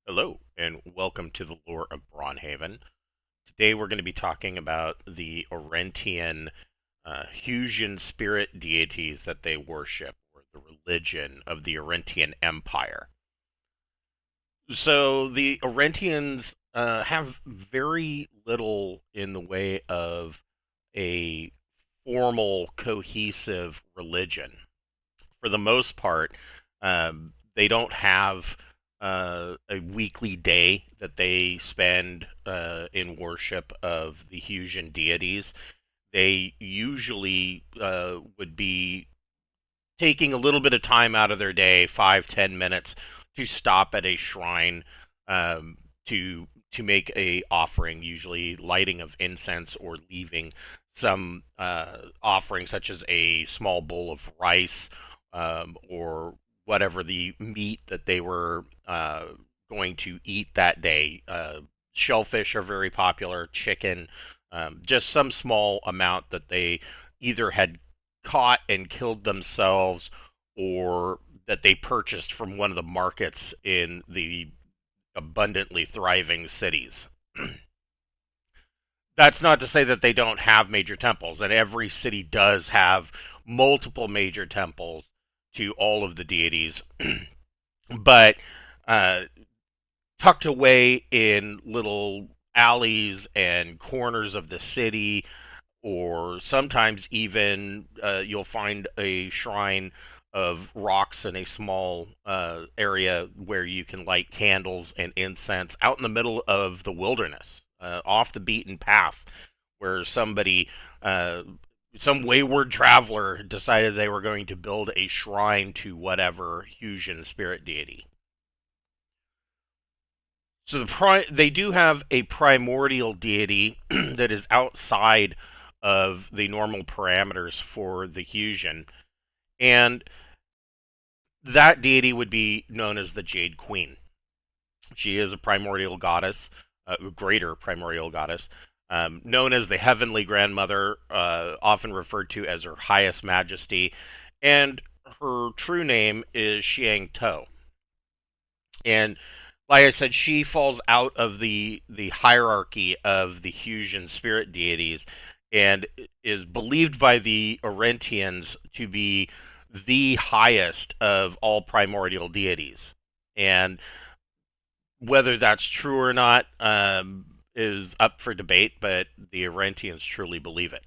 Hello, and welcome to the lore of Braunhaven. Today we're going to be talking about the Orentian Huzian spirit deities that they worship, or the religion of the Orentian Empire. So the Orentians have very little in the way of a formal, cohesive religion. For the most part, they don't have a weekly day that they spend in worship of the Husian deities. They usually would be taking a little bit of time out of their day, 5-10 minutes, to stop at a shrine to make a offering, usually lighting of incense or leaving some offering, such as a small bowl of rice or whatever the meat that they were going to eat that day. Shellfish are very popular, chicken, just some small amount that they either had caught and killed themselves or that they purchased from one of the markets in the abundantly thriving cities. That's not to say that they don't have major temples, and every city does have multiple major temples to all of the deities, but uh, tucked away in little alleys and corners of the city, or sometimes even you'll find a shrine of rocks in a small area where you can light candles and incense out in the middle of the wilderness, off the beaten path, where uh, some wayward traveler decided they were going to build a shrine to whatever Husian spirit deity. So they do have a primordial deity that is outside of the normal parameters for the Husian, and that deity would be known as the Jade Queen. She is a primordial goddess, a greater primordial goddess, known as the Heavenly Grandmother, often referred to as Her Highest Majesty, and her true name is Xiang To. And like I said, she falls out of the hierarchy of the Husian spirit deities and is believed by the Orentians to be the highest of all primordial deities. And whether that's true or not is up for debate, but the Orentians truly believe it.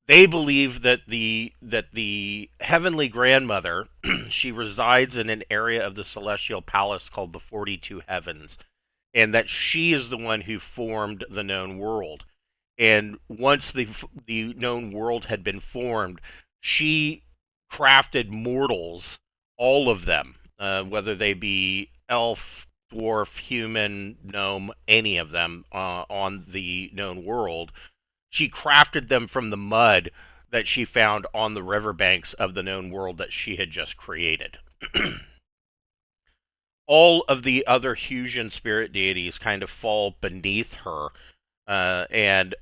They believe that the heavenly grandmother she resides in an area of the celestial palace called the 42 heavens, and that she is the one who formed the known world. And once the known world had been formed, she crafted mortals, all of them, whether they be elf, dwarf, human, gnome, any of them on the known world. She crafted them from the mud that she found on the riverbanks of the known world that she had just created. All of the other Husian spirit deities kind of fall beneath her, and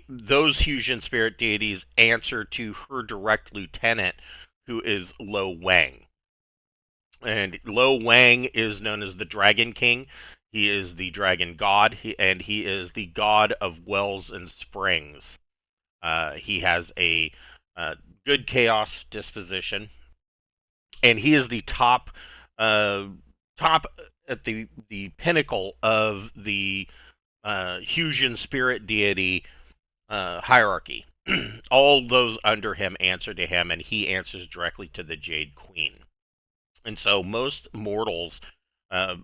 those Husian spirit deities answer to her direct lieutenant, who is Lo Wang. And Lo Wang is known as the Dragon King. He is the dragon god, and he is the god of wells and springs. He has a good chaos disposition, and he is the uh, top at the pinnacle of the Husian spirit deity hierarchy. All those under him answer to him, and he answers directly to the Jade Queen. And so most mortals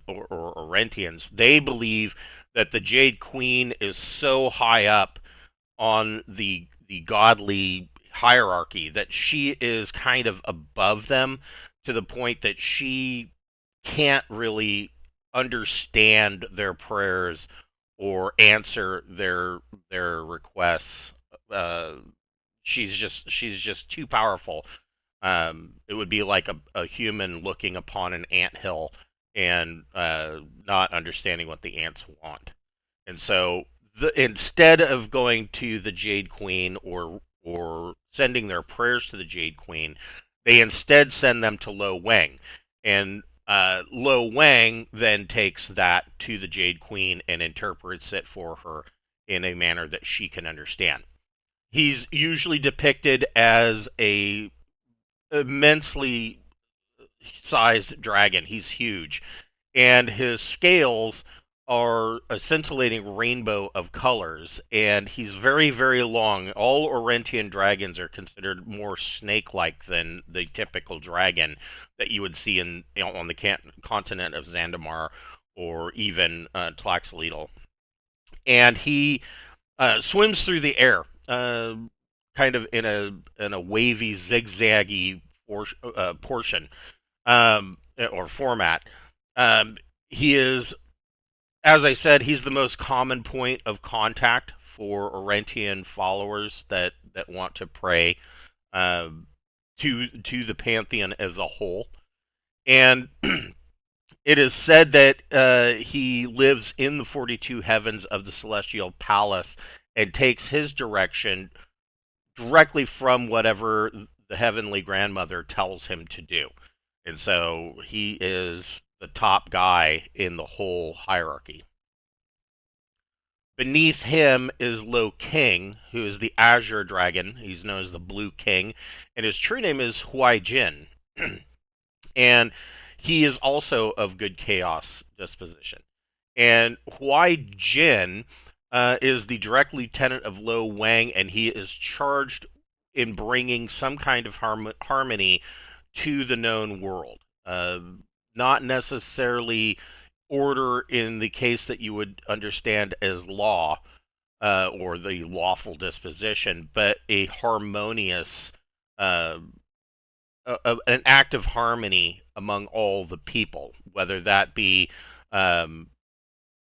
or Orentians, they believe that the Jade Queen is so high up on the godly hierarchy that she is kind of above them, to the point that she can't really understand their prayers or answer their requests. Uh, she's just too powerful. It would be like a human looking upon an ant hill and not understanding what the ants want. And so instead of going to the Jade Queen or sending their prayers to the Jade Queen, they instead send them to Lo Wang. And Lo Wang then takes that to the Jade Queen and interprets it for her in a manner that she can understand. He's usually depicted as a immensely sized dragon. He's huge, and his scales are a scintillating rainbow of colors, and he's very, very long. All Orentian dragons are considered more snake-like than the typical dragon that you would see in on the continent of Zandamar or even Tlaxeletl. And he swims through the air, kind of in a wavy, zigzaggy portion or format. He is, as I said, he's the most common point of contact for Orentian followers that want to pray to the pantheon as a whole. And it is said that he lives in the 42 heavens of the celestial palace and takes his direction directly from whatever the heavenly grandmother tells him to do. And so he is the top guy in the whole hierarchy. Beneath him is Lo King, who is the Azure Dragon. He's known as the Blue King, and his true name is Huai and he is also of good chaos disposition. And Huai is the direct lieutenant of Lo Wang, and he is charged in bringing some kind of harmony to the known world. Not necessarily order in the case that you would understand as law or the lawful disposition, but a harmonious, an act of harmony among all the people, whether that be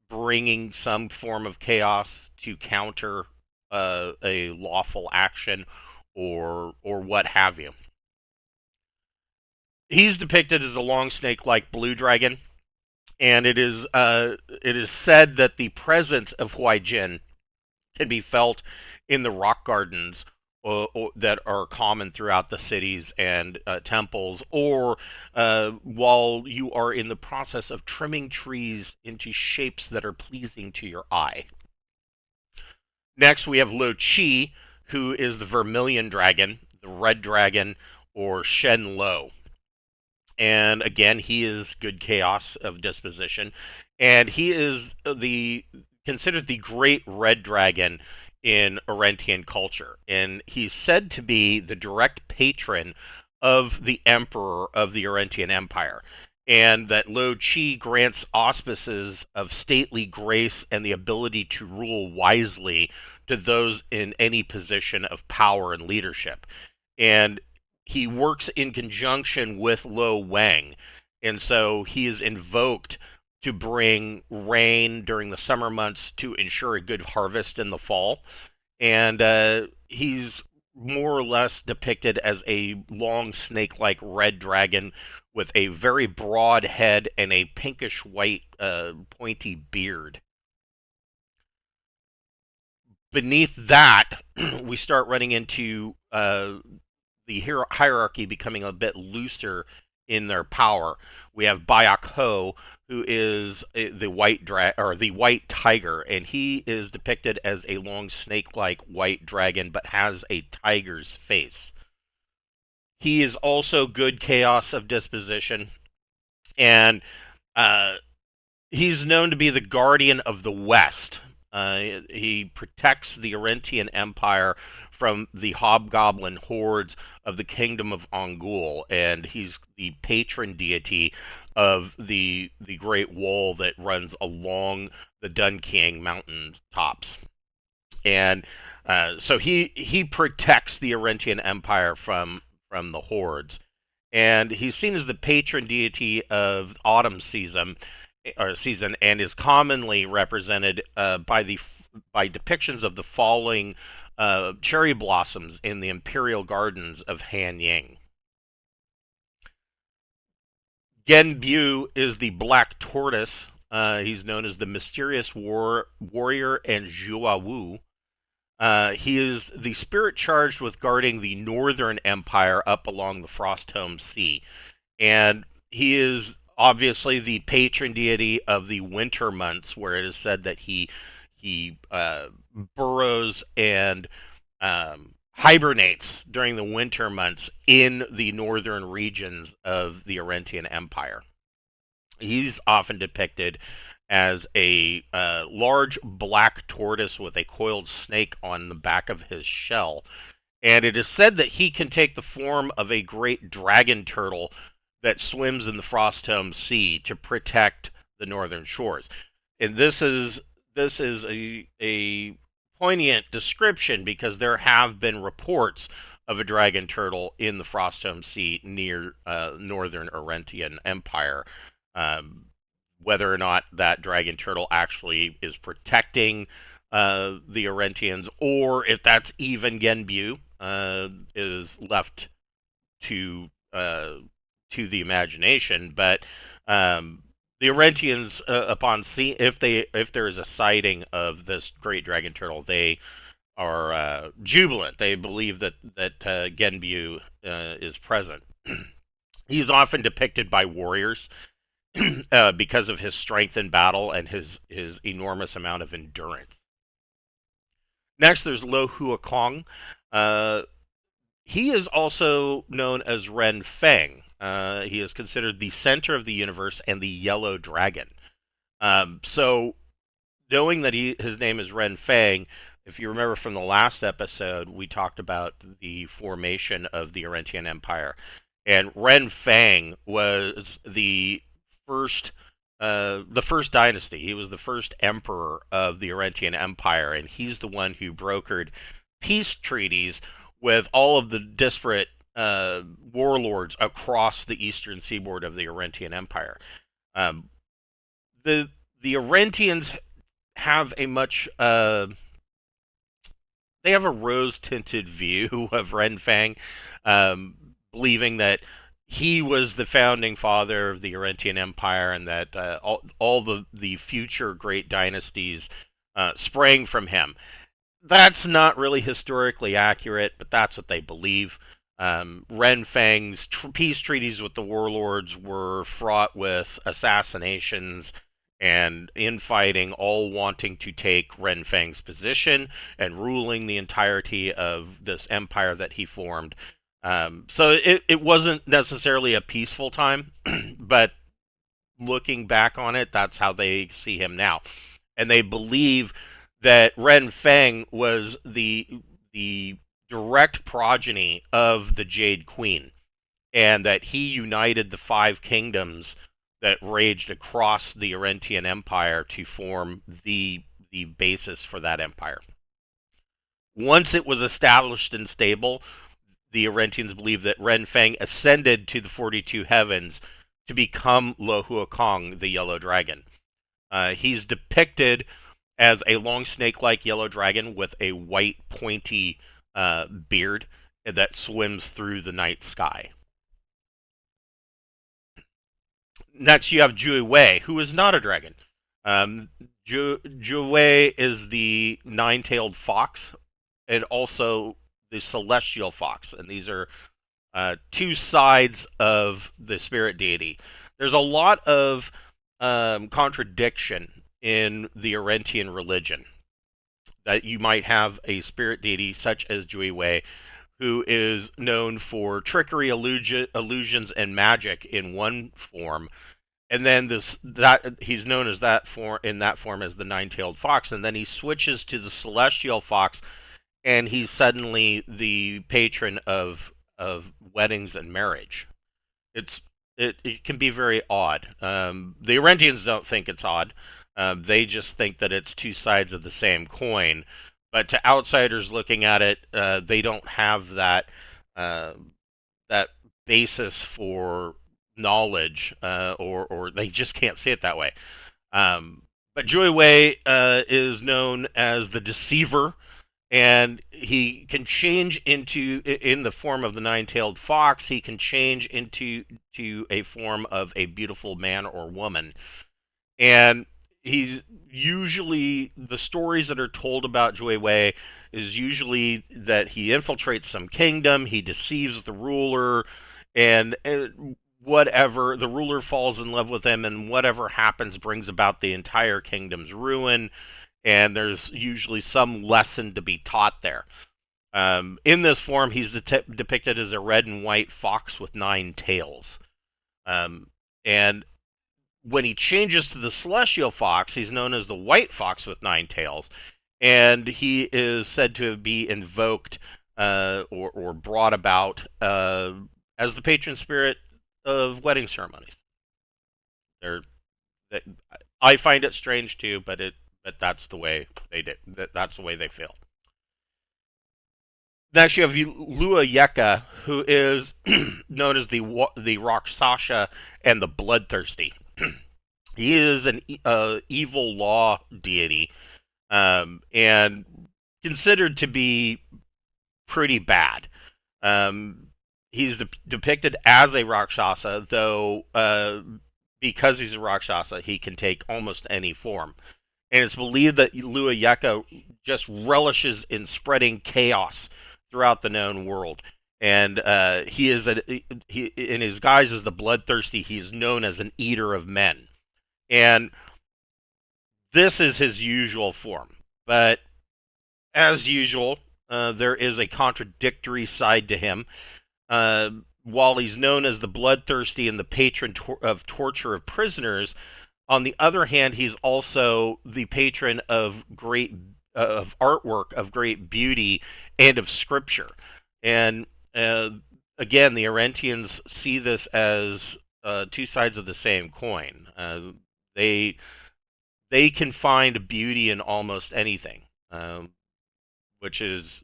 bringing some form of chaos to counter a lawful action or what have you. He's depicted as a long snake-like blue dragon, and it is said that the presence of Huai Jin can be felt in the rock gardens that are common throughout the cities and temples, or while you are in the process of trimming trees into shapes that are pleasing to your eye. Next, we have Lo Chi, who is the vermilion dragon, the red dragon, or Shen Lo. And again, he is good chaos of disposition, and he is considered the great red dragon in Orentian culture, and he's said to be the direct patron of the emperor of the Orentian Empire, and that Lo Chi grants auspices of stately grace and the ability to rule wisely to those in any position of power and leadership. And he works in conjunction with Lo Wang, and so he is invoked to bring rain during the summer months to ensure a good harvest in the fall. And he's more or less depicted as a long snake-like red dragon with a very broad head and a pinkish white pointy beard. Beneath that, we start running into the hierarchy becoming a bit looser in their power. We have Bayak Ho, who is the white tiger, and he is depicted as a long snake-like white dragon, but has a tiger's face. He is also good chaos of disposition, and he's known to be the guardian of the West. He protects the Orentian Empire from the hobgoblin hordes of the kingdom of Ongul, and he's the patron deity of the great wall that runs along the Dunking mountain tops. And so he protects the Orentian Empire from the hordes, and he's seen as the patron deity of autumn season, and is commonly represented by depictions of the falling cherry blossoms in the imperial gardens of Hanyang. Genbu is the black tortoise. He's known as the mysterious warrior and Zhuawu. He is the spirit charged with guarding the northern empire up along the Frostholm Sea. And he is obviously the patron deity of the winter months, where it is said that he burrows and hibernates during the winter months in the northern regions of the Orentian Empire. He's often depicted as a large black tortoise with a coiled snake on the back of his shell. And it is said that he can take the form of a great dragon turtle that swims in the Frosthelm Sea to protect the northern shores. And this is a poignant description because there have been reports of a dragon turtle in the Frosthelm Sea near northern Orentian Empire. Um, Whether or not that dragon turtle actually is protecting the Orentians, or if that's even Genbu, is left to the imagination. But the Orentians, upon see if there is a sighting of this great dragon turtle, they are jubilant. They believe that Genbu is present. He's often depicted by warriors because of his strength in battle and his enormous amount of endurance. Next, there's Lo Huakong. Uh, he is also known as Ren Feng. He is considered the center of the universe and the yellow dragon. So, knowing that his name is Ren Feng, if you remember from the last episode, we talked about the formation of the Orentian Empire. And Ren Feng was the first dynasty. He was the first emperor of the Orentian Empire, and he's the one who brokered peace treaties with all of the disparate warlords across the eastern seaboard of the Orentian Empire. Um, the Orentians have a much they have a rose-tinted view of Renfang, believing that he was the founding father of the Orentian Empire, and that all the future great dynasties sprang from him. That's not really historically accurate, but that's what they believe. Renfang's peace treaties with the warlords were fraught with assassinations and infighting, all wanting to take Renfang's position and ruling the entirety of this empire that he formed. So it wasn't necessarily a peaceful time, but looking back on it, that's how they see him now. And they believe that Ren Feng was the direct progeny of the Jade Queen, and that he united the five kingdoms that raged across the Orentian Empire to form the basis for that empire. Once it was established and stable, the Orentians believe that Ren Feng ascended to the 42 heavens to become Lo Huakong, the yellow dragon. He's depicted as a long snake-like yellow dragon with a white pointy beard that swims through the night sky. Next, you have Jue Wei, who is not a dragon. Jue Wei is the nine-tailed fox, and also the celestial fox, and these are two sides of the spirit deity. There's a lot of contradiction in the Orentian religion. That you might have a spirit deity such as Jue Wei, who is known for trickery, illusions, and magic in one form, and then that he's known as that form as the nine-tailed fox, and then he switches to the celestial fox, and he's suddenly the patron of weddings and marriage. It can be very odd. The Orentians don't think it's odd. They just think that it's two sides of the same coin. But to outsiders looking at it, they don't have that basis for knowledge, or they just can't see it that way. But Jue Wei is known as the deceiver, and he can change in the form of the nine-tailed fox. He can change into a form of a beautiful man or woman, and he's usually, the stories that are told about Jue Wei is usually that he infiltrates some kingdom, he deceives the ruler, and whatever, the ruler falls in love with him, and whatever happens brings about the entire kingdom's ruin, and there's usually some lesson to be taught there. In this form, he's depicted as a red and white fox with 9 tails. And when he changes to the celestial fox, he's known as the white fox with 9 tails, and he is said to be invoked or brought about as the patron spirit of wedding ceremonies. They're, I find it strange too, but that's the way they did. That's the way they feel. Next, you have Lua Yeka, who is known as the Rakshasa and the Bloodthirsty. He is an evil law deity, and considered to be pretty bad. He's depicted as a Rakshasa, though because he's a Rakshasa, he can take almost any form. And it's believed that Lua Yeka just relishes in spreading chaos throughout the known world. And he is he in his guise as the Bloodthirsty. He is known as an eater of men, and this is his usual form. But as usual, there is a contradictory side to him. While he's known as the Bloodthirsty and the patron of torture of prisoners, on the other hand, he's also the patron of great of artwork, of great beauty, and of scripture. And again, the Orentians see this as two sides of the same coin. They can find beauty in almost anything, which is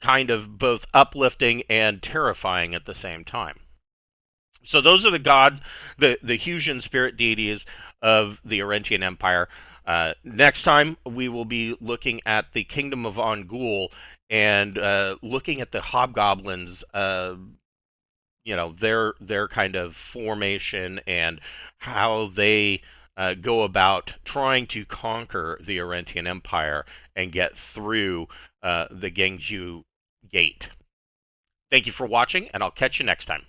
kind of both uplifting and terrifying at the same time. So those are the Huzian spirit deities of the Orentian Empire. Next time, we will be looking at the Kingdom of Ongul and looking at the hobgoblins, their kind of formation and how they go about trying to conquer the Orentian Empire and get through the Gengju Gate. Thank you for watching, and I'll catch you next time.